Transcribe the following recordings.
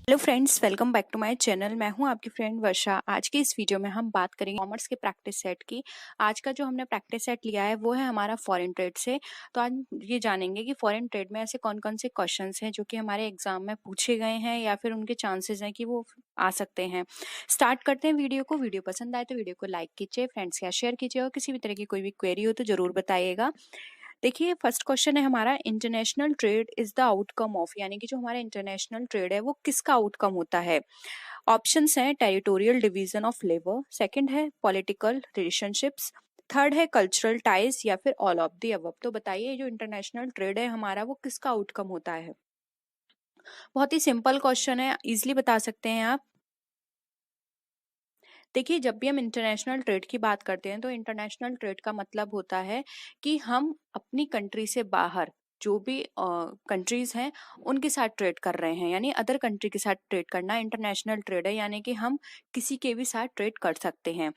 Hello friends, welcome back to my channel. मैं हूं आपकी फ्रेंड वर्षा। आज के इस वीडियो में हम बात करेंगे कॉमर्स के प्रैक्टिस सेट की। आज का जो हमने प्रैक्टिस सेट लिया है वो है हमारा फॉरेन ट्रेड से। तो आज ये जानेंगे कि फॉरेन ट्रेड में ऐसे कौन कौन से क्वेश्चंस हैं जो कि हमारे एग्जाम में पूछे गए हैं या फिर उनके चांसेस हैं कि वो आ सकते हैं। स्टार्ट करते हैं वीडियो को। वीडियो पसंद आए तो वीडियो को लाइक कीजिए, फ्रेंड्स के साथ शेयर कीजिए और किसी भी तरह की कोई भी क्वेरी हो तो जरूर बताइएगा। देखिए, फर्स्ट क्वेश्चन है हमारा, international trade is the outcome of, यानी कि जो हमारा इंटरनेशनल ट्रेड है वो किसका आउटकम होता है। ऑप्शंस हैं territorial division of labour, second है पॉलिटिकल रिलेशनशिप्स, थर्ड है कल्चरल टाइज या फिर ऑल ऑफ द अबव। तो बताइए जो इंटरनेशनल ट्रेड है हमारा वो किसका आउटकम होता है। बहुत ही सिंपल क्वेश्चन है, इजिली बता सकते हैं आप। देखिए, जब भी हम इंटरनेशनल ट्रेड की बात करते हैं तो इंटरनेशनल ट्रेड का मतलब होता है कि हम अपनी कंट्री से बाहर जो भी कंट्रीज हैं उनके साथ ट्रेड कर रहे हैं, यानी अदर कंट्री के साथ ट्रेड करना इंटरनेशनल ट्रेड है। यानी कि हम किसी के भी साथ ट्रेड कर सकते हैं।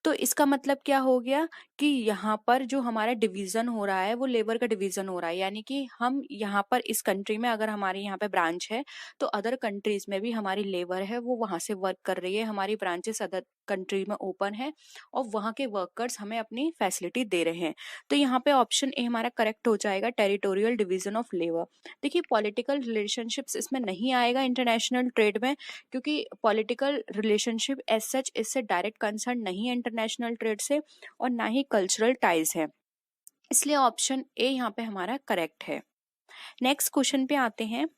तो इसका मतलब क्या हो गया कि यहाँ पर जो हमारा डिवीजन हो रहा है वो लेबर का डिवीजन हो रहा है। यानी कि हम यहाँ पर इस कंट्री में अगर हमारे यहाँ पे ब्रांच है तो अदर कंट्रीज में भी हमारी लेबर है वो वहां से वर्क कर रही है, हमारी ब्रांचेस अदर कंट्री में ओपन है और वहां के वर्कर्स हमें अपनी फैसिलिटी दे रहे हैं। तो यहाँ पे ऑप्शन ए हमारा करेक्ट हो जाएगा, टेरिटोरियल डिवीजन ऑफ लेबर। देखिए, पॉलिटिकल रिलेशनशिप्स इसमें नहीं आएगा इंटरनेशनल ट्रेड में, क्योंकि पॉलिटिकल रिलेशनशिप एज सच इससे डायरेक्ट कंसर्न नहीं है इंटरनेशनल ट्रेड से, और ना ही कल्चरल टाइज है। इसलिए ऑप्शन ए यहाँ पे हमारा करेक्ट है। नेक्स्ट क्वेश्चन पे आते हैं,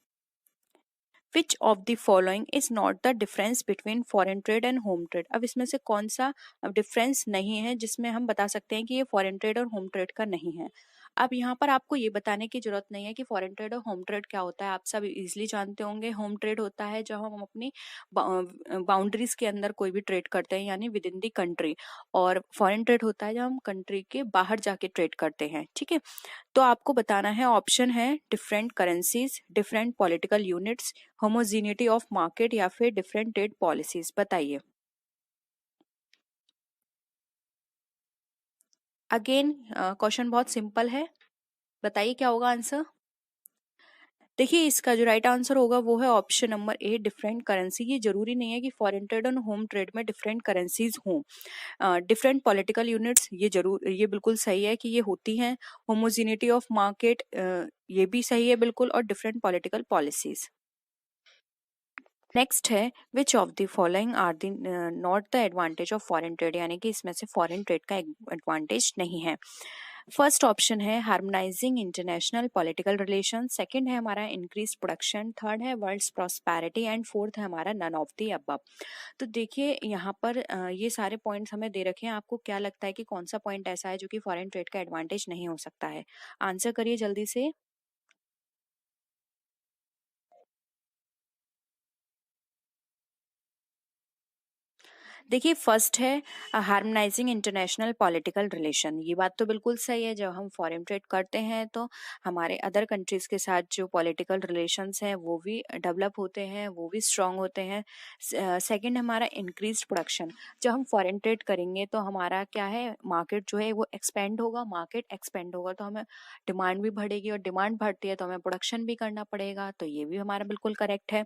विच of the following is not the difference between foreign trade and home trade. अब इसमें से कौन सा डिफरेंस नहीं है जिसमें हम बता सकते हैं कि ये फॉरेन ट्रेड और होम ट्रेड का नहीं है। अब यहाँ पर आपको ये बताने की जरूरत नहीं है कि फॉरेन ट्रेड और होम ट्रेड क्या होता है, आप सब इजीली जानते होंगे। होम ट्रेड होता है जब हम अपनी बाउंड्रीज के अंदर कोई भी ट्रेड करते हैं, यानी विद इन दी कंट्री। और फॉरेन ट्रेड होता है जब हम कंट्री के बाहर जाके ट्रेड करते हैं। ठीक है, तो आपको बताना है, ऑप्शन है different currencies, different political units, homogeneity of market या फिर डिफरेंट ट्रेड पॉलिसीज। बताइए। अगेन क्वेश्चन बहुत सिंपल है, बताइए क्या होगा आंसर। देखिए, इसका जो राइट आंसर होगा वो है ऑप्शन नंबर ए, डिफरेंट करेंसी। ये जरूरी नहीं है कि फॉरेन ट्रेड और होम ट्रेड में डिफरेंट करेंसीज हों। डिफरेंट पॉलिटिकल यूनिट्स, ये बिल्कुल सही है कि ये होती हैं। होमोजिनिटी ऑफ मार्केट, ये भी सही है बिल्कुल। और डिफरेंट पॉलिटिकल पॉलिसीज। नेक्स्ट है, which of the following are the not the advantage of foreign trade, यानी कि इसमें से फॉरेन ट्रेड का एडवांटेज नहीं है। फर्स्ट ऑप्शन है harmonising international political relation, second है हमारा इंक्रीज प्रोडक्शन, थर्ड है वर्ल्ड्स प्रॉस्पेरिटी एंड फोर्थ है हमारा नन ऑफ द अबव। तो देखिए, यहाँ पर ये सारे पॉइंट्स हमें दे रखे हैं। आपको क्या लगता है कि कौन सा पॉइंट ऐसा है जो कि फॉरेन ट्रेड का एडवांटेज नहीं हो सकता है। आंसर करिए जल्दी से। देखिए, फर्स्ट है हार्मोनाइजिंग इंटरनेशनल पॉलिटिकल रिलेशन। ये बात तो बिल्कुल सही है, जब हम फॉरेन ट्रेड करते हैं तो हमारे अदर कंट्रीज के साथ जो पॉलिटिकल रिलेशंस हैं वो भी डेवलप होते हैं, वो भी स्ट्रांग होते हैं। सेकंड हमारा इंक्रीज प्रोडक्शन। जब हम फॉरेन ट्रेड करेंगे तो हमारा क्या है, मार्केट जो है वो एक्सपेंड होगा। मार्केट एक्सपेंड होगा तो हमें डिमांड भी बढ़ेगी, और डिमांड बढ़ती है तो हमें प्रोडक्शन भी करना पड़ेगा। तो ये भी हमारा बिल्कुल करेक्ट है।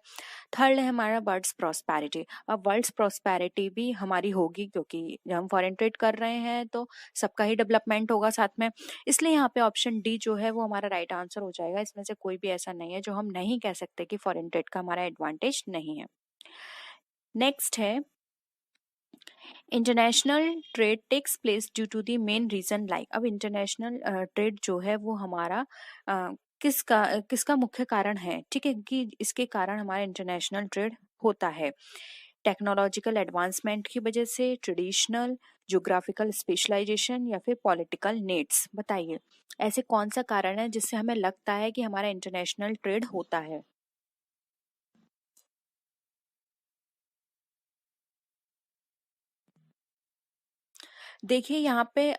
थर्ड है हमारा वर्ल्ड्स प्रॉस्पेरिटी। अब वर्ल्ड्स प्रॉस्पेरिटी भी हमारी होगी, क्योंकि जब हम फॉरेन ट्रेड कर रहे हैं तो सबका ही डेवलपमेंट होगा साथ में। इसलिए यहाँ पे ऑप्शन डी जो है वो हमारा राइट आंसर हो जाएगा। इसमें से कोई भी ऐसा नहीं है जो हम नहीं कह सकते कि फॉरेन ट्रेड का हमारा एडवांटेज नहीं है। नेक्स्ट है, international trade takes place due to the main reason like. अब इंटरनेशनल ट्रेड जो है वो हमारा किसका किसका मुख्य कारण है। ठीक है, कि इसके कारण हमारा इंटरनेशनल ट्रेड होता है। टेक्नोलॉजिकल एडवांसमेंट की वजह से, ट्रेडिशनल, ज्योग्राफिकल स्पेशलाइजेशन या फिर पॉलिटिकल नीड्स। बताइए, ऐसे कौन सा कारण है जिससे हमें लगता है कि हमारा इंटरनेशनल ट्रेड होता है। देखिए, यहाँ पे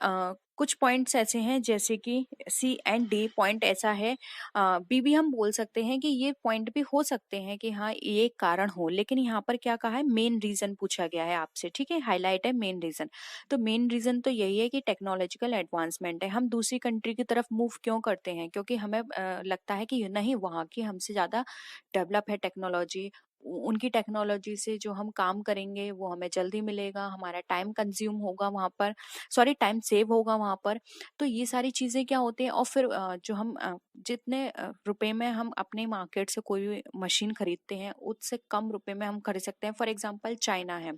कुछ पॉइंट्स ऐसे हैं, जैसे कि सी एंड डी पॉइंट ऐसा है। बी भी हम बोल सकते हैं कि ये पॉइंट भी हो सकते हैं कि हाँ ये एक कारण हो, लेकिन यहाँ पर क्या कहा है, मेन रीजन पूछा गया है आपसे। ठीक है, हाईलाइट है मेन रीजन। तो मेन रीजन तो यही है कि टेक्नोलॉजिकल एडवांसमेंट है। हम दूसरी कंट्री की तरफ मूव क्यों करते हैं, क्योंकि हमें लगता है कि नहीं, वहाँ की हमसे ज्यादा डेवलप है टेक्नोलॉजी, उनकी टेक्नोलॉजी से जो हम काम करेंगे वो हमें जल्दी मिलेगा, हमारा टाइम कंज्यूम होगा वहाँ पर, सॉरी टाइम सेव होगा वहाँ पर। तो ये सारी चीज़ें क्या होती हैं, और फिर जो हम जितने रुपए में हम अपने मार्केट से कोई भी मशीन खरीदते हैं उससे कम रुपए में हम खरीद सकते हैं। फॉर एग्जांपल चाइना है,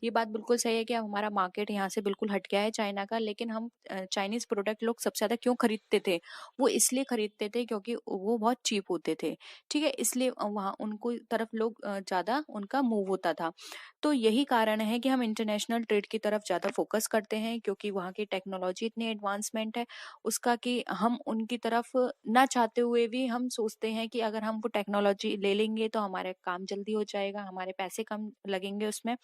ये बात बिल्कुल सही है कि अब हमारा मार्केट यहाँ से बिल्कुल हट गया है चाइना का, लेकिन हम चाइनीज प्रोडक्ट लोग सबसे ज्यादा क्यों खरीदते थे, वो इसलिए खरीदते थे क्योंकि वो बहुत चीप होते थे, ठीक है, इसलिए वहाँ उनको तरफ लोग ज्यादा उनका मूव होता था। तो यही कारण है कि हम इंटरनेशनल ट्रेड की तरफ ज्यादा फोकस करते हैं, क्योंकि वहाँ की टेक्नोलॉजी इतनी एडवांसमेंट है उसका कि हम उनकी तरफ ना चाहते हुए भी हम सोचते हैं कि अगर हम वो टेक्नोलॉजी ले लेंगे तो हमारे काम जल्दी हो जाएगा, हमारे पैसे कम लगेंगे उसमें।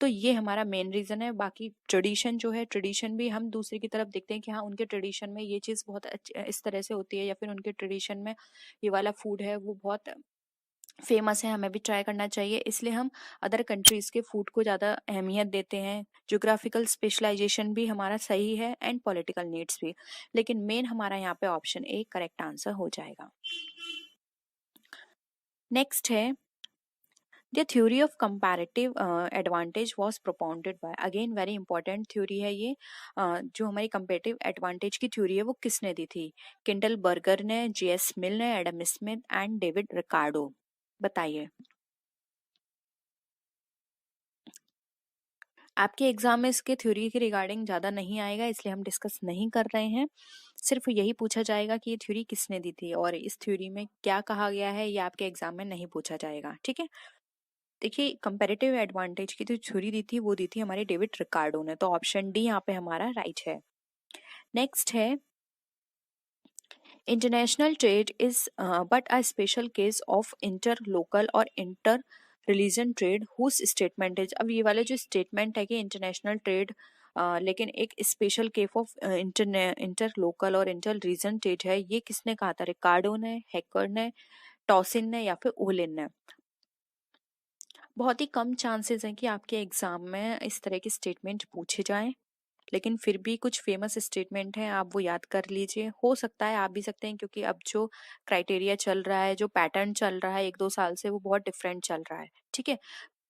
तो ये हमारा मेन रीजन है। बाकी ट्रेडिशन जो है, ट्रेडिशन भी हम दूसरे की तरफ देखते हैं कि हाँ उनके ट्रेडिशन में ये चीज़ बहुत इस तरह से होती है, या फिर उनके ट्रेडिशन में ये वाला फूड है वो बहुत फेमस है, हमें भी ट्राई करना चाहिए, इसलिए हम अदर कंट्रीज के फूड को ज़्यादा अहमियत देते हैं। ज्योग्राफिकल स्पेशलाइजेशन भी हमारा सही है एंड पॉलिटिकल नीड्स भी, लेकिन मेन हमारा यहाँ पे ऑप्शन ए करेक्ट आंसर हो जाएगा। नेक्स्ट है, The theory of comparative advantage was propounded by, again very important theory है ये। जो हमारी कंपेरेटिव एडवांटेज की थ्योरी है वो किसने दी थी? किंडल बर्गर ने, जेएस मिल ने, Adam Smith and David Ricardo. बताइए। आपके एग्जाम में इसके थ्योरी के रिगार्डिंग ज़्यादा नहीं आएगा, इसलिए हम डिस्कस नहीं कर रहे हैं। सिर्फ यही पूछा जाएगा कि ये थ्योरी किसने दी थी और इस थ्योरी में क्या कहा गया है, ये आपके एग्जाम में नहीं पूछा जाएगा, ठीक है। देखिए कंपैरेटिव एडवांटेज की जो थ्योरी दी थी वो दी थी हमारे डेविड रिकार्डो ने, तो ऑप्शन डी यहाँ पे हमारा राइट है। नेक्स्ट है, international trade is but a special case of inter local और inter regional trade whose statement is. अब ये वाले जो स्टेटमेंट है कि इंटरनेशनल ट्रेड लेकिन एक special case of inter local और इंटर रीजन ट्रेड है, ये किसने कहा था? रिकार्डो ने, हैकर ने, टॉसिन ने या फिर ओलिन ने? बहुत ही कम चांसेस हैं कि आपके एग्जाम में इस तरह के स्टेटमेंट पूछे जाएं, लेकिन फिर भी कुछ फेमस स्टेटमेंट हैं, आप वो याद कर लीजिए। हो सकता है आप भी सकते हैं, क्योंकि अब जो क्राइटेरिया चल रहा है, जो पैटर्न चल रहा है 1-2 साल से, वो बहुत डिफरेंट चल रहा है, ठीक है।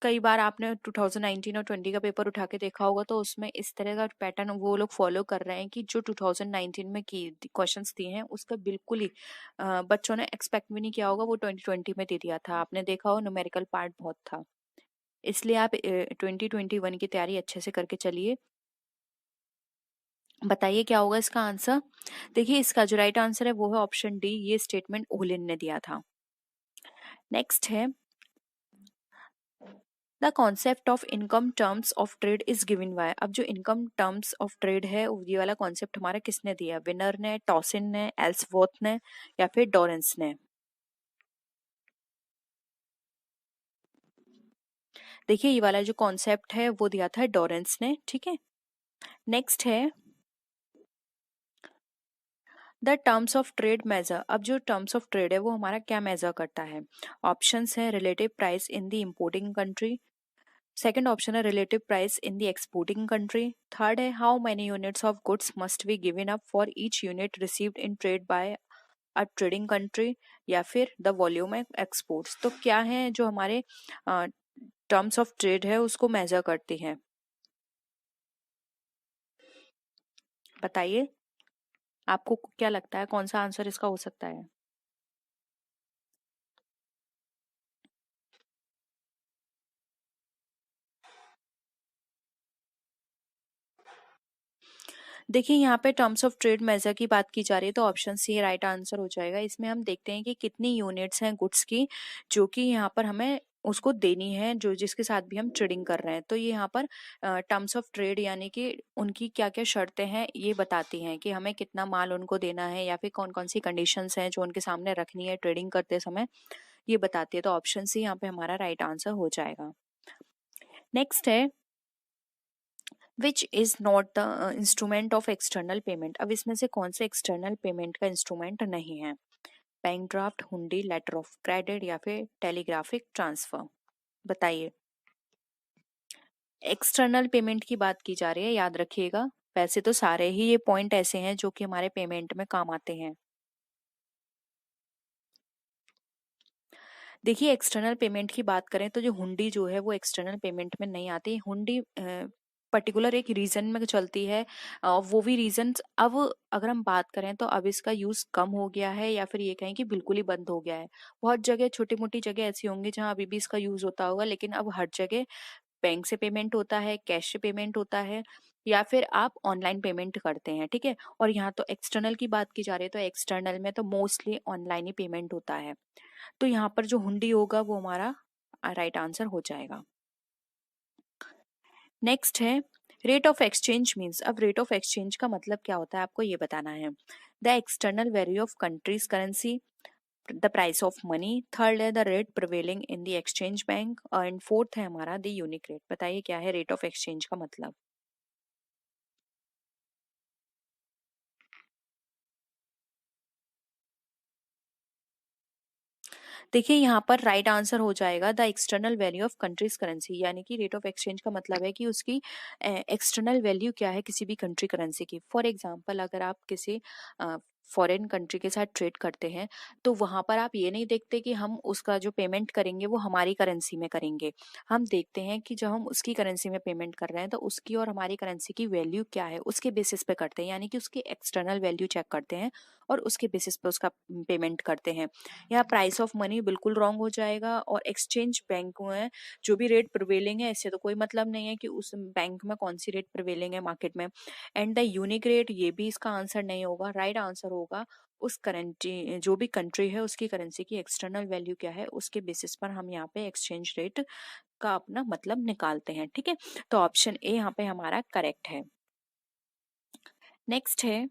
कई बार आपने 2019 और 20 का पेपर उठा के देखा होगा तो उसमें इस तरह का पैटर्न वो लोग फॉलो कर रहे हैं कि जो 2019 में की क्वेश्चंस दिए हैं उसका बिल्कुल ही बच्चों ने एक्सपेक्ट भी नहीं किया होगा, वो 2020 में दे दिया था। आपने देखा हो न्यूमेरिकल पार्ट बहुत था, इसलिए आप 2021 की तैयारी अच्छे से करके चलिए। बताइए क्या होगा इसका आंसर? देखिए इसका जो राइट आंसर है वो है ऑप्शन डी, ये स्टेटमेंट ओलिन ने दिया था। नेक्स्ट है, the concept of income terms of trade is given by. अब जो इनकम टर्म्स ऑफ ट्रेड है ये वाला कॉन्सेप्ट हमारा किसने दिया? विनर ने, टॉसिन ने, एल्सवर्थ ने या फिर डॉरेंस ने? देखिए ये वाला जो कॉन्सेप्ट है वो दिया था डॉरेंस ने, ठीक है। नेक्स्ट है, the terms of trade measure. अब जो टर्म्स ऑफ ट्रेड है वो हमारा क्या मेजर करता है? ऑप्शंस है, relative price in the importing country, second option है relative price in the exporting country, third है how many units of goods must be given up for each unit received in trade by a trading country, या फिर the volume exports. तो क्या है जो हमारे terms of trade है उसको मेजर करती है? बताइए आपको क्या लगता है कौन सा आंसर इसका हो सकता है? देखिए यहाँ पे टर्म्स ऑफ ट्रेड मेजर की बात की जा रही है, तो ऑप्शन सी राइट आंसर हो जाएगा। इसमें हम देखते हैं कि कितनी यूनिट्स हैं गुड्स की जो कि यहाँ पर हमें उसको देनी है, जो जिसके साथ भी हम ट्रेडिंग कर रहे हैं। तो ये यहाँ पर टर्म्स ऑफ ट्रेड यानी कि उनकी क्या क्या शर्तें हैं ये बताती हैं कि हमें कितना माल उनको देना है, या फिर कौन कौन सी कंडीशंस हैं जो उनके सामने रखनी है ट्रेडिंग करते समय, ये बताती है। तो ऑप्शन सी यहाँ पे हमारा राइट आंसर हो जाएगा। नेक्स्ट है, which is not the instrument of external payment. अब इसमें से कौन से एक्सटर्नल पेमेंट का इंस्ट्रूमेंट नहीं है? बैंक ड्राफ्ट, हुंडी, लेटर ऑफ क्रेडिट या फिर टेलीग्राफिक ट्रांसफर? बताइए। एक्सटर्नल पेमेंट की बात की जा रही है, याद रखिएगा। वैसे तो सारे ही ये पॉइंट ऐसे हैं जो कि हमारे पेमेंट में काम आते हैं। देखिए एक्सटर्नल पेमेंट की बात करें तो जो हुंडी जो है वो एक्सटर्नल पेमेंट में नहीं आती। हुंडी पर्टिकुलर एक रीजन में चलती है। वो भी रीजंस अब अगर हम बात करें तो अब इसका यूज कम हो गया है या फिर ये कहें कि बिल्कुल ही बंद हो गया है। बहुत जगह छोटी मोटी जगह ऐसी होंगी जहां अभी भी इसका यूज होता होगा, लेकिन अब हर जगह बैंक से पेमेंट होता है, कैश से पेमेंट होता है, या फिर आप ऑनलाइन पेमेंट करते हैं, ठीक है। और यहाँ तो एक्सटर्नल की बात की जा रही है, तो एक्सटर्नल में तो मोस्टली ऑनलाइन ही पेमेंट होता है। तो यहाँ पर जो हुंडी होगा वो हमारा राइट आंसर हो जाएगा। नेक्स्ट है रेट ऑफ एक्सचेंज मीन्स। अब रेट ऑफ एक्सचेंज का मतलब क्या होता है आपको ये बताना है। The external value of country's currency, the price of money, third है the rate prevailing in the exchange bank, and fourth है हमारा द यूनिक रेट। बताइए क्या है रेट ऑफ एक्सचेंज का मतलब। देखिए यहाँ पर राइट आंसर हो जाएगा the external value of country's currency, यानी कि रेट ऑफ एक्सचेंज का मतलब है कि उसकी एक्सटर्नल वैल्यू क्या है किसी भी कंट्री करेंसी की। फॉर एग्जांपल अगर आप किसी फॉरेन कंट्री के साथ ट्रेड करते हैं तो वहां पर आप ये नहीं देखते कि हम उसका जो पेमेंट करेंगे वो हमारी करेंसी में करेंगे। हम देखते हैं कि जब हम उसकी करेंसी में पेमेंट कर रहे हैं तो उसकी और हमारी करेंसी की वैल्यू क्या है उसके बेसिस पे करते हैं, यानी कि उसकी एक्सटर्नल वैल्यू चेक करते हैं और उसके बेसिस पे उसका पेमेंट करते हैं। यहाँ प्राइस ऑफ मनी बिल्कुल रॉन्ग हो जाएगा, और एक्सचेंज बैंक में जो भी रेट प्रिवेलिंग है इससे तो कोई मतलब नहीं है कि उस बैंक में कौन सी रेट प्रिवेलिंग है मार्केट में। एंड द यूनिक रेट ये भी इसका आंसर नहीं होगा। राइट आंसर होगा उस करेंसी, जो भी कंट्री है उसकी करेंसी की एक्सटर्नल वैल्यू क्या है उसके बेसिस पर हम यहाँ पे एक्सचेंज रेट का अपना मतलब निकालते हैं, ठीक है। तो ऑप्शन ए यहाँ पे हमारा करेक्ट है। नेक्स्ट है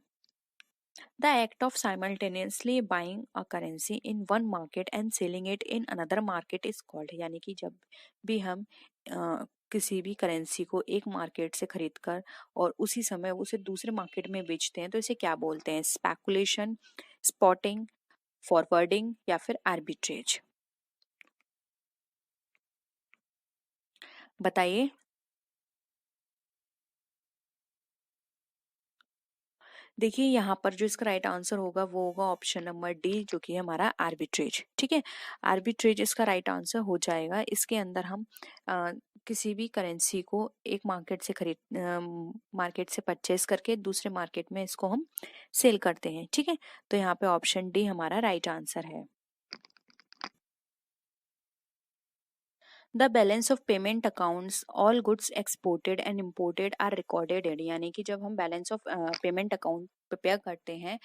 the act of simultaneously buying a currency in one market and selling it in another market is called। यानी कि जब भी हम किसी भी करेंसी को एक मार्केट से खरीद कर और उसी समय उसे दूसरे मार्केट में बेचते हैं तो इसे क्या बोलते हैं। स्पेकुलेशन, स्पॉटिंग, फॉरवर्डिंग या फिर आर्बिट्रेज। बताइए। देखिए यहाँ पर जो इसका राइट आंसर होगा वो होगा ऑप्शन नंबर डी, जो कि है हमारा आर्बिट्रेज, ठीक है। आर्बिट्रेज इसका राइट आंसर हो जाएगा। इसके अंदर हम किसी भी करेंसी को एक मार्केट से परचेज करके दूसरे मार्केट में इसको हम सेल करते हैं, ठीक है। तो यहाँ पे ऑप्शन डी हमारा राइट आंसर है। The balance of payment accounts all goods exported and imported are recorded in. यानी कि जब हम balance of payment account prepare करते हैं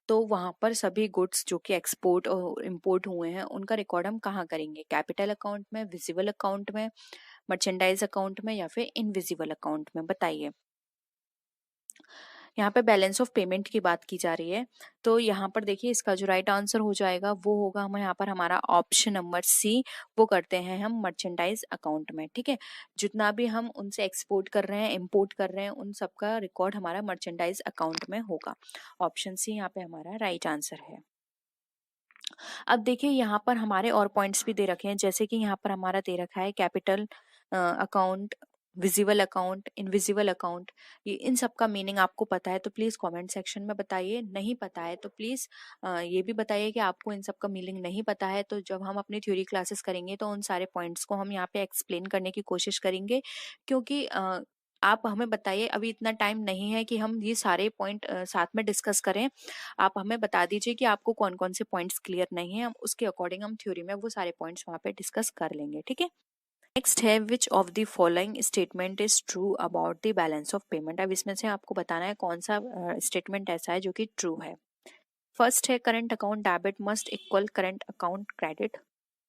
तो वहां पर सभी गुड्स जो कि एक्सपोर्ट और इम्पोर्ट हुए हैं उनका रिकॉर्ड हम कहाँ करेंगे। कैपिटल अकाउंट में, विजिबल अकाउंट में, मर्चेंडाइज अकाउंट में या फिर इनविजिबल अकाउंट में। बताइए। यहाँ पे बैलेंस ऑफ पेमेंट की बात की जा रही है, तो यहाँ पर देखिए इसका जो राइट आंसर हो जाएगा वो होगा हम यहाँ पर हमारा ऑप्शन नंबर सी। वो करते हैं हम मर्चेंडाइज अकाउंट में, ठीक है। जितना भी हम उनसे एक्सपोर्ट कर रहे हैं, इम्पोर्ट कर रहे हैं, उन सबका रिकॉर्ड हमारा मर्चेंडाइज अकाउंट में होगा। ऑप्शन सी यहाँ पे हमारा राइट आंसर है। अब देखिए यहाँ पर हमारे और पॉइंट्स भी दे रखे हैं, जैसे कि यहाँ पर हमारा दे रखा है capital account, visible account, invisible account. ये इन सब का मीनिंग आपको पता है तो प्लीज कमेंट सेक्शन में बताइए। नहीं पता है तो प्लीज ये भी बताइए कि आपको इन सब का मीनिंग नहीं पता है। तो जब हम अपनी थ्योरी क्लासेस करेंगे तो उन सारे पॉइंट्स को हम यहाँ पे एक्सप्लेन करने की कोशिश करेंगे, क्योंकि आप हमें बताइए। अभी इतना टाइम नहीं है कि हम ये सारे पॉइंट साथ में डिस्कस करें। आप हमें बता दीजिए कि आपको कौन कौन से पॉइंट्स क्लियर नहीं है, हम उसके अकॉर्डिंग हम थ्योरी में वो सारे पॉइंट्स वहां पे डिस्कस कर लेंगे, ठीक है। नेक्स्ट है which of the following statement is true about the balance of payment. अब इसमें से आपको बताना है कौन सा स्टेटमेंट ऐसा है जो कि ट्रू है। फर्स्ट है current account debit must equal current account credit.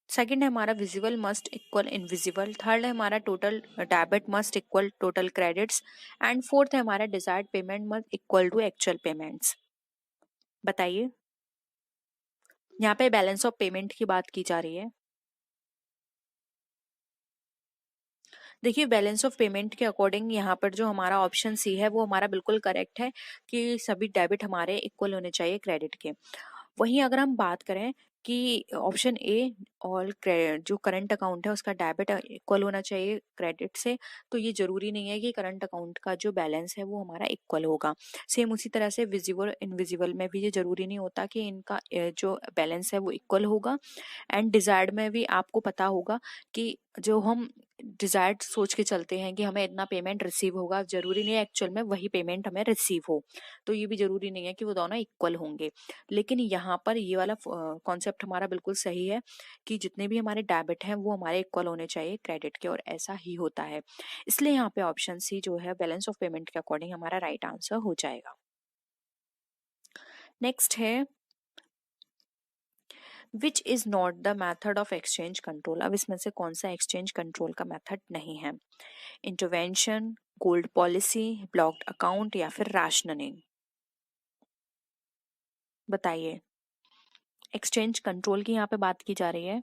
Second है हमारा visible must equal invisible. Third है हमारा total debit must equal total credits. And fourth है हमारा desired payment must equal to actual payments. बताइए। यहाँ पे बैलेंस ऑफ पेमेंट की बात की जा रही है। देखिए बैलेंस ऑफ पेमेंट के अकॉर्डिंग यहाँ पर जो हमारा ऑप्शन सी है वो हमारा बिल्कुल करेक्ट है कि सभी डेबिट हमारे इक्वल होने चाहिए क्रेडिट के। वहीं अगर हम बात करें कि ऑप्शन ए ऑल जो करंट अकाउंट है उसका डेबिट इक्वल होना चाहिए क्रेडिट से, तो ये जरूरी नहीं है कि करंट अकाउंट का जो बैलेंस है वो हमारा इक्वल होगा। सेम उसी तरह से विजिबल इनविजिबल में भी ये जरूरी नहीं होता कि इनका जो बैलेंस है वो इक्वल होगा। एंड डिजायर्ड में भी आपको पता होगा कि जो हम डिजायर्ड सोच के चलते हैं कि हमें इतना पेमेंट रिसीव होगा, जरूरी नहीं है एक्चुअल में वही पेमेंट हमें रिसीव हो, तो ये भी जरूरी नहीं है कि वो दोनों इक्वल होंगे। लेकिन यहाँ पर ये वाला कॉन्सेप्ट हमारा बिल्कुल सही है कि जितने भी हमारे डेबिट हैं वो हमारे इक्वल होने चाहिए क्रेडिट के, और ऐसा ही होता है। इसलिए यहाँ पे ऑप्शन सी जो है बैलेंस ऑफ पेमेंट के अकॉर्डिंग हमारा राइट आंसर हो जाएगा। नेक्स्ट है which is not the method of exchange control. अब इसमें से कौन सा एक्सचेंज कंट्रोल का मेथड नहीं है? Intervention, gold policy, blocked account या फिर राशनिंग? बताइए। एक्सचेंज कंट्रोल की यहाँ पे बात की जा रही है।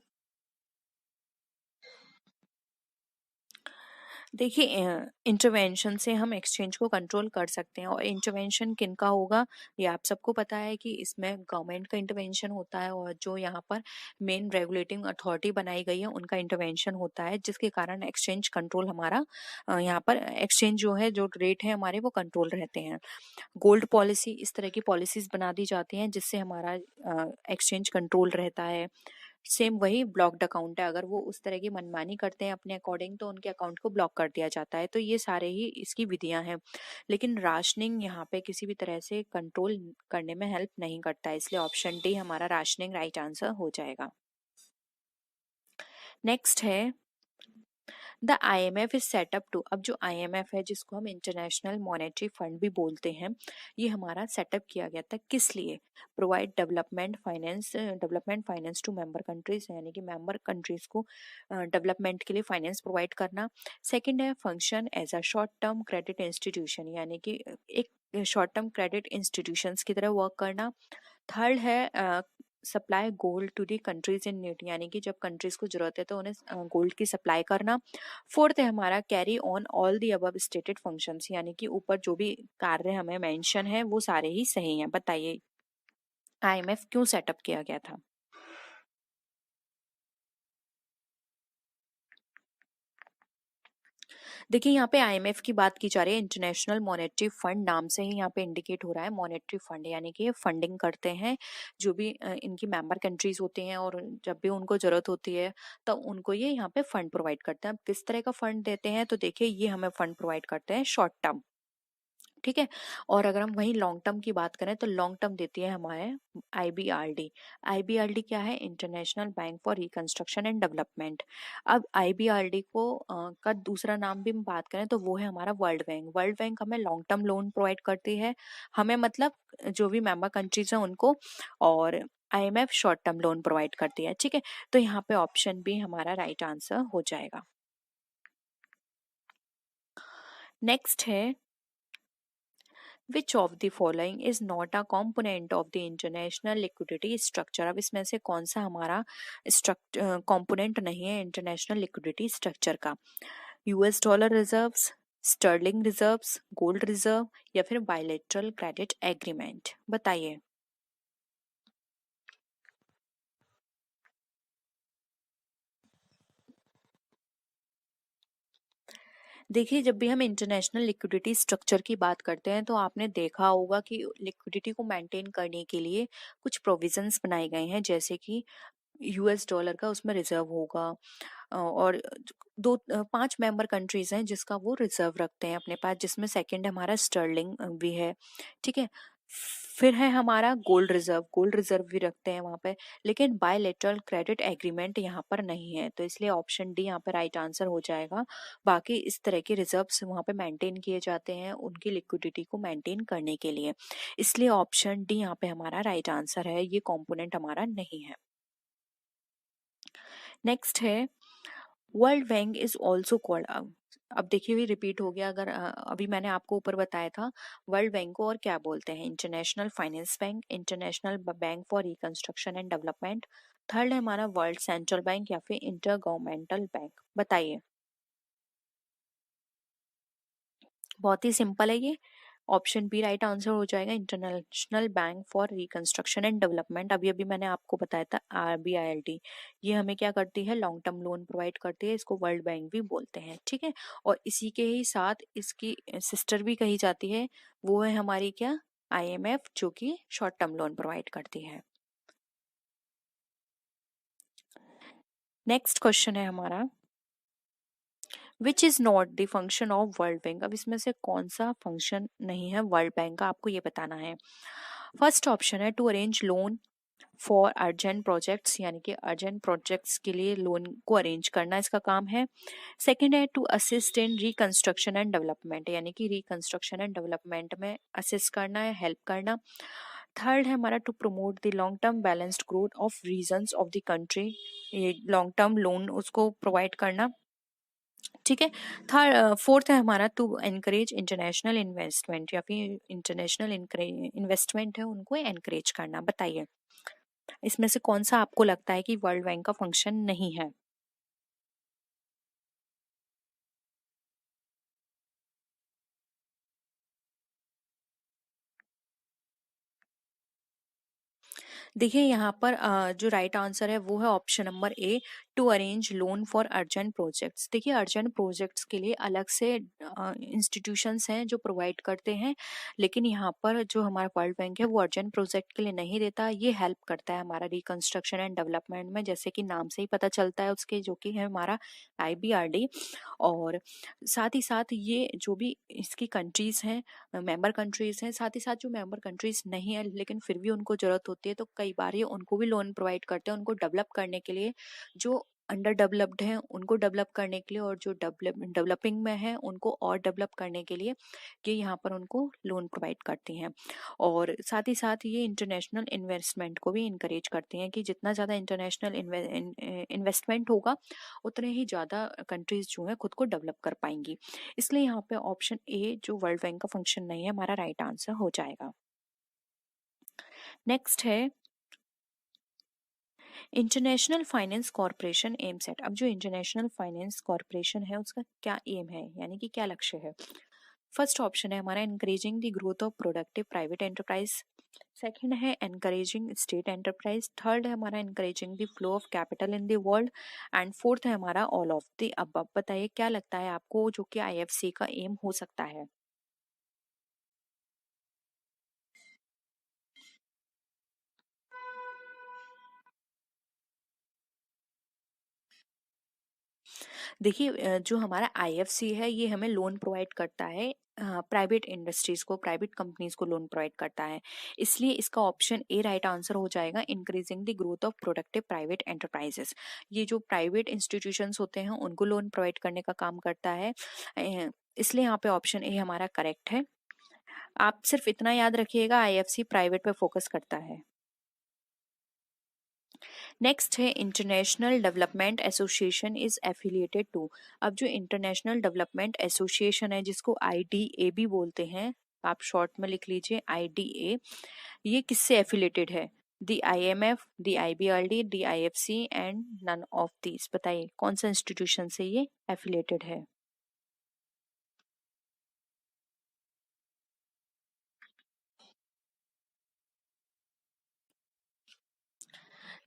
देखिए इंटरवेंशन से हम एक्सचेंज को कंट्रोल कर सकते हैं, और इंटरवेंशन किनका होगा ये आप सबको पता है कि इसमें गवर्नमेंट का इंटरवेंशन होता है, और जो यहाँ पर मेन रेगुलेटिंग अथॉरिटी बनाई गई है उनका इंटरवेंशन होता है, जिसके कारण एक्सचेंज कंट्रोल हमारा यहाँ पर एक्सचेंज जो है जो रेट है हमारे वो कंट्रोल रहते हैं। गोल्ड पॉलिसी, इस तरह की पॉलिसीज बना दी जाती हैं जिससे हमारा एक्सचेंज कंट्रोल रहता है। सेम वही ब्लॉक्ड अकाउंट है, अगर वो उस तरह की मनमानी करते हैं अपने अकॉर्डिंग तो उनके अकाउंट को ब्लॉक कर दिया जाता है। तो ये सारे ही इसकी विधियां हैं। लेकिन राशनिंग यहाँ पे किसी भी तरह से कंट्रोल करने में हेल्प नहीं करता है, इसलिए ऑप्शन डी हमारा राशनिंग राइट आंसर हो जाएगा। नेक्स्ट है the IMF is set up to. अब जो IMF है जिसको हम इंटरनेशनल मॉनेटरी फंड भी बोलते हैं, ये हमारा सेटअप किया गया था किस लिए? Provide development finance to member countries, यानी कि मेंबर कंट्रीज को डेवलपमेंट के लिए फाइनेंस प्रोवाइड करना। सेकंड है function as a short term credit institution, यानी कि एक शॉर्ट टर्म क्रेडिट इंस्टीट्यूशंस की तरह वर्क करना। थर्ड है supply gold to the countries in need, यानी कि जब कंट्रीज को जरूरत है तो उन्हें गोल्ड की सप्लाई करना। फोर्थ है हमारा carry on all the above stated functions, यानी कि ऊपर जो भी कार्य हमें मेंशन है वो सारे ही सही हैं। बताइए IMF क्यों सेटअप किया गया था? देखिए यहाँ पे IMF की बात की जा रही है, इंटरनेशनल मॉनेटरी फंड नाम से ही यहाँ पे इंडिकेट हो रहा है मॉनेटरी फंड, यानी कि ये फंडिंग करते हैं जो भी इनकी मेंबर कंट्रीज होती हैं, और जब भी उनको जरूरत होती है तो उनको ये यहाँ पे फंड प्रोवाइड करते हैं। अब किस तरह का फंड देते हैं तो देखिए ये हमें फंड प्रोवाइड करते हैं शॉर्ट टर्म, ठीक है। और अगर हम वहीं लॉन्ग टर्म की बात करें तो लॉन्ग टर्म देती है हमारे IBRD। IBRD क्या है? International bank for reconstruction and development. अब IBRD को का दूसरा नाम भी हम बात करें तो वो है हमारा वर्ल्ड बैंक। वर्ल्ड बैंक हमें लॉन्ग टर्म लोन प्रोवाइड करती है, हमें मतलब जो भी मेंबर कंट्रीज हैं उनको, और IMF short term loan provide करती है, ठीक है। तो यहाँ पे ऑप्शन बी हमारा राइट आंसर हो जाएगा। नेक्स्ट है which of the following is not a component of the international liquidity structure. अब इसमें से कौन सा हमारा कॉम्पोनेंट नहीं है इंटरनेशनल लिक्विडिटी स्ट्रक्चर का? US dollar reserves, sterling reserves, gold reserve या फिर बायलेटरल क्रेडिट एग्रीमेंट? बताइए। देखिए जब भी हम इंटरनेशनल लिक्विडिटी स्ट्रक्चर की बात करते हैं तो आपने देखा होगा कि लिक्विडिटी को मेंटेन करने के लिए कुछ प्रोविजंस बनाए गए हैं, जैसे कि US डॉलर का उसमें रिजर्व होगा, और पांच मेंबर कंट्रीज हैं जिसका वो रिजर्व रखते हैं अपने पास, जिसमें सेकंड हमारा स्टर्लिंग भी है, ठीक है। फिर है हमारा गोल्ड रिजर्व भी रखते हैं वहां पे, लेकिन बायलेटरल क्रेडिट एग्रीमेंट यहाँ पर नहीं है, तो इसलिए ऑप्शन डी यहाँ पे राइट आंसर हो जाएगा। बाकी इस तरह के रिजर्व्स वहां पे मेंटेन किए जाते हैं उनकी लिक्विडिटी को मेंटेन करने के लिए, इसलिए ऑप्शन डी यहाँ पे हमारा राइट आंसर है, ये कंपोनेंट हमारा नहीं है। नेक्स्ट है world bank is also called. अब देखिए ये रिपीट हो गया, अगर अभी मैंने आपको ऊपर बताया था वर्ल्ड बैंक को और क्या बोलते हैं? International finance bank, international bank for reconstruction and development, third है हमारा वर्ल्ड सेंट्रल बैंक या फिर इंटर गवर्नमेंटल बैंक? बताइए। बहुत ही सिंपल है ये, ऑप्शन बी राइट आंसर हो जाएगा, international bank for reconstruction and development. अभी अभी मैंने आपको बताया था RBILD, ये हमें क्या करती है, लॉन्ग टर्म लोन प्रोवाइड करती है, इसको वर्ल्ड बैंक भी बोलते हैं, ठीक है। और इसी के ही साथ इसकी सिस्टर भी कही जाती है, वो है हमारी क्या, IMF, जो कि शॉर्ट टर्म लोन प्रोवाइड करती है। नेक्स्ट क्वेश्चन है हमारा, which is not the function of world bank. अब इसमें से कौन सा फंक्शन नहीं है वर्ल्ड बैंक का, आपको ये बताना है। फर्स्ट ऑप्शन है to arrange loan for urgent projects, यानी कि अर्जेंट प्रोजेक्ट्स के लिए लोन को अरेंज करना इसका काम है। सेकंड है to assist in reconstruction and development, यानी कि रिकंस्ट्रक्शन एंड डेवलपमेंट में असिस्ट करना है, हेल्प करना। थर्ड है हमारा to promote the long term balanced growth of regions of the country, ये लॉन्ग टर्म लोन उसको प्रोवाइड करना, ठीक है। थर्ड फोर्थ है हमारा टू एनकरेज इंटरनेशनल इन्वेस्टमेंट, या फिर इंटरनेशनल इन्वेस्टमेंट है उनको एनकरेज करना। बताइए इसमें से कौन सा आपको लगता है कि वर्ल्ड बैंक का फंक्शन नहीं है। देखिए यहाँ पर जो राइट आंसर है वो है option number A, to arrange loan for urgent projects. देखिए अर्जेंट प्रोजेक्ट्स के लिए अलग से इंस्टीट्यूशंस हैं जो प्रोवाइड करते हैं, लेकिन यहाँ पर जो हमारा वर्ल्ड बैंक है वो अर्जेंट प्रोजेक्ट के लिए नहीं देता, ये हेल्प करता है हमारा रिकंस्ट्रक्शन एंड डेवलपमेंट में, जैसे कि नाम से ही पता चलता है उसके, जो कि है हमारा IBRD। और साथ ही साथ ये जो भी इसकी कंट्रीज हैं, मेंबर कंट्रीज हैं, साथ ही साथ जो मेंबर कंट्रीज नहीं है लेकिन फिर भी उनको जरूरत होती है, तो कई बार ये उनको भी लोन प्रोवाइड करते हैं, उनको डेवलप करने के लिए, जो अंडर डेवलप्ड हैं उनको डेवलप करने के लिए, और जो डेवलपिंग में है उनको और डेवलप करने के लिए ये यहाँ पर उनको लोन प्रोवाइड करती हैं। और साथ ही साथ ये इंटरनेशनल इन्वेस्टमेंट को भी इनकरेज करती हैं, कि जितना ज़्यादा इंटरनेशनल इन्वेस्टमेंट होगा उतने ही ज़्यादा कंट्रीज जो है खुद को डेवलप कर पाएंगी। इसलिए यहाँ पे ऑप्शन ए जो वर्ल्ड बैंक का फंक्शन नहीं है हमारा राइट आंसर हो जाएगा। नेक्स्ट है international finance corporation aims at. अब जो इंटरनेशनल फाइनेंस कॉरपोरेशन है उसका क्या एम है, यानी कि क्या लक्ष्य है। फर्स्ट ऑप्शन है हमारा encouraging the growth of productive private enterprise. Second है एनकरेजिंग स्टेट एंटरप्राइज। थर्ड है हमारा encouraging the flow of capital in the world. And fourth है हमारा ऑल ऑफ द अबव। बताइए क्या लगता है आपको जो कि IFC का एम हो सकता है। देखिए जो हमारा IFC है ये हमें लोन प्रोवाइड करता है, प्राइवेट इंडस्ट्रीज को, प्राइवेट कंपनीज को लोन प्रोवाइड करता है, इसलिए इसका ऑप्शन ए राइट आंसर हो जाएगा, increasing the growth of productive private enterprises. ये जो प्राइवेट इंस्टीट्यूशंस होते हैं उनको लोन प्रोवाइड करने का काम करता है, इसलिए यहाँ पे ऑप्शन ए हमारा करेक्ट है। आप सिर्फ इतना याद रखिएगा IFC प्राइवेट पे फोकस करता है। नेक्स्ट है international development association is affiliated to. अब जो इंटरनेशनल डेवलपमेंट एसोसिएशन है जिसको IDA भी बोलते हैं, आप शॉर्ट में लिख लीजिए IDA, ये किससे एफिलिएटेड है। The IMF, the IBRD, the IFC and none of these. बताइए कौन सा इंस्टीट्यूशन से ये एफिलिएटेड है।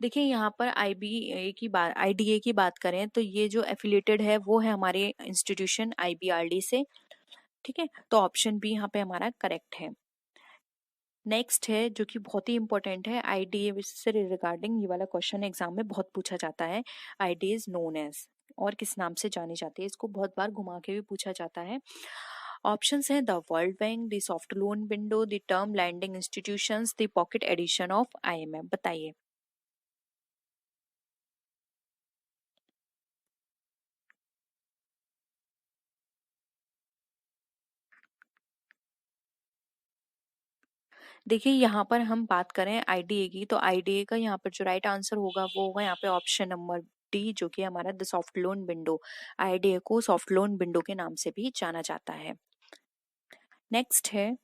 देखिए यहाँ पर IDA की बात करें तो ये जो एफिलिएटेड है वो है हमारे इंस्टीट्यूशन IBRD से, ठीक है। तो ऑप्शन बी यहाँ पे हमारा करेक्ट है। नेक्स्ट है जो कि बहुत ही इंपॉर्टेंट है, IDA से रिगार्डिंग ये वाला क्वेश्चन एग्जाम में बहुत पूछा जाता है। IDA इज नोन एज, और किस नाम से जानी जाती है, इसको बहुत बार घुमा के भी पूछा जाता है। ऑप्शंस हैं the World Bank, the soft loan window, the term lending institutions, the pocket edition of IMF। बताइए। देखिए यहाँ पर हम बात करें IDA की, तो IDA का यहाँ पर जो राइट आंसर होगा वो होगा यहाँ पे ऑप्शन नंबर डी, जो कि हमारा the soft loan window. IDA को सॉफ्ट लोन विंडो के नाम से भी जाना जाता है। नेक्स्ट है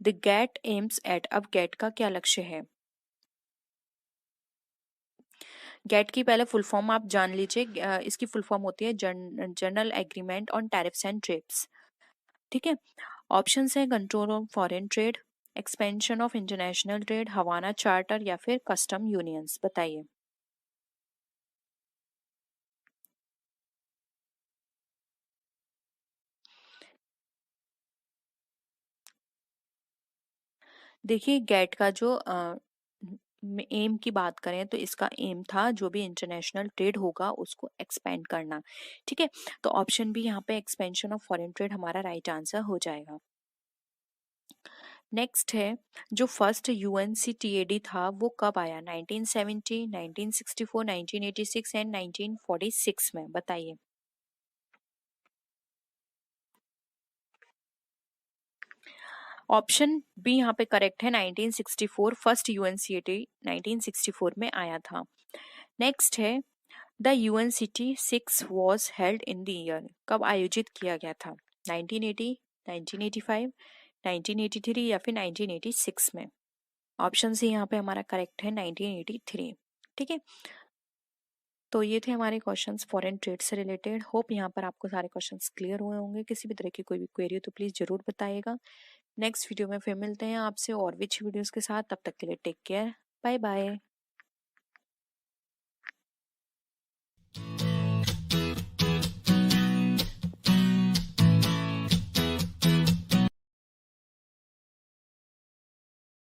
द गेट एम्स एट। अब गेट का क्या लक्ष्य है। गेट की पहले फुल फॉर्म आप जान लीजिए। इसकी फुल फॉर्म होती है general agreement on tariffs and trades. ठीक है। ऑप्शंस है control of foreign trade, expansion of international trade, Havana charter या फिर कस्टम यूनियंस। बताइए। देखिए गेट का जो एम की बात करें तो इसका एम था जो भी इंटरनेशनल ट्रेड होगा उसको एक्सपेंड करना। ठीक है। तो ऑप्शन भी यहाँ पे एक्सपेंशन ऑफ फॉरेन ट्रेड हमारा राइट आंसर हो जाएगा। नेक्स्ट है जो फर्स्ट यूएनसीटीएडी था वो कब आया? 1970, 1964, 1986 एंड 1946 में। बताइए। ऑप्शन बी यहाँ पे करेक्ट है, 1964 फर्स्ट यूएनसीटी 1964 में आया था। नेक्स्ट है the UNCTAD 6 was held in the year, कब आयोजित किया गया था? 1980, 1985, 1983 या फिर 1986 में। ऑप्शन सी यहाँ पे हमारा करेक्ट है, 1983। ठीक है। तो ये थे हमारे क्वेश्चंस फॉरेन ट्रेड से रिलेटेड। होप यहाँ पर आपको सारे क्वेश्चंस क्लियर हुए होंगे। किसी भी तरह की कोई भी क्वेरी हो तो प्लीज़ जरूर बताइएगा। नेक्स्ट वीडियो में फिर मिलते हैं आपसे और भी अच्छी वीडियोस के साथ। तब तक के लिए टेक केयर, बाय बाय।